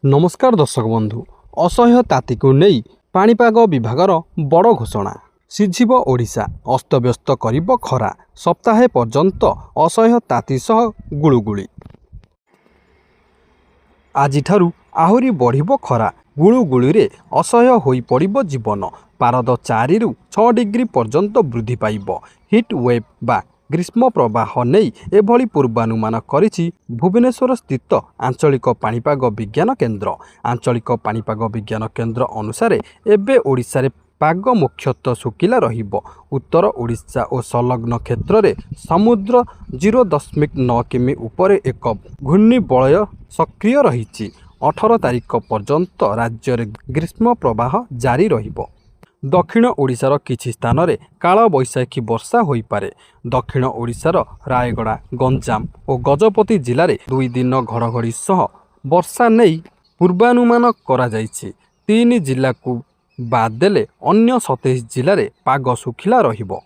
नमस्कार दर्शक बंधु असह्य ताती को नहीं पाणीपाग विभागर बड़ घोषणा सिझिब ओडिशा अस्तव्यस्त करिब खरा सप्ताहे पर्यंत असह्य ताती सह गुळुगुळी आजिठारु आहुरी बढ़िब खरा गुळुगुळी रे असह्य होई पड़िब जीवन पारद 4 रु 6 डिग्री पर्यंत वृद्धि पाइब हिट वेव बा ग्रीष्म प्रवाह नहीं एभली पूर्वानुमान करिछि भुवनेश्वर स्थित आंचलिक पाणीपाग विज्ञान केन्द्र। आंचलिक पाणीपाग विज्ञान केन्द्र अनुसार एबे ओडिशा रे पाग मुख्यतः सुखिला रहिब। उत्तर ओडिशा और संलग्न क्षेत्र में समुद्र 0.9 किमी उपरे एक घूर्णिबलय सक्रिय रही 18 तारिख पर्यंत राज्य में ग्रीष्म प्रवाह जारी रहिब। दक्षिण ओडिशार किछि स्थान रे काल बैशाखी वर्षा होई पारे। दक्षिण ओडिशार रायगड़ा गंजाम और गजपति जिले में 2 दिन घड़घड़ी सह वर्षा नहीं पूर्वानुमान करा जायछि। 3 जिला को बाद देले अन्य 27 जिले में पाग सुखिला रहिब।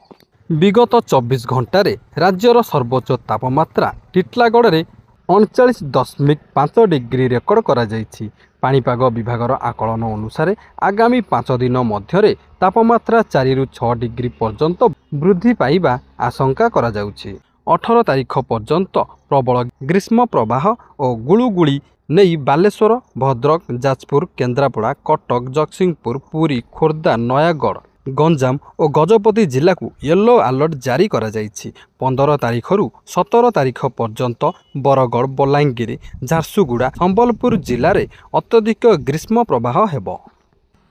विगत 24 घंटे राज्यर सर्वोच्च तापमात्रा टिटलागढ़ में 39.5 डिग्री रेकर्ड करा जायछि। पाणीपाग विभागर आकलन अनुसार आगामी 5 दिन मध्य तापमात्रा 4 रु 6 डिग्री पर्यंत वृद्धि पाइबा आशंका करा जाउछि। 18 तारिख पर्यंत प्रबल ग्रीष्म प्रवाह और गुळुगुळी नहीं बालेश्वर भद्रक जाजपुर केन्द्रापड़ा कटक जगतसिंहपुर पुरी खोर्धा नयागढ़ गंजाम और गजपति जिला को येलो अलर्ट जारी करा जायछि। 15 तारिख रु 17 तारिख पर्यंत बरगढ़ बलांगीर झारसुगुड़ा संबलपुर जिले में अत्यधिक ग्रीष्म प्रवाह हेबो।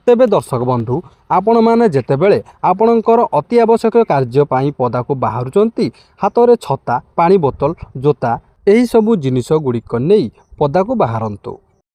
तेबे दर्शक बंधु आपण माने जेतेबेले आपणकर अति आवश्यक कार्य पाई पदा को बाहरुचंती हाथ में छता पानी बोतल जोता एही सबु जिनिष गुड़िक नहीं पदा को बाहरंतु।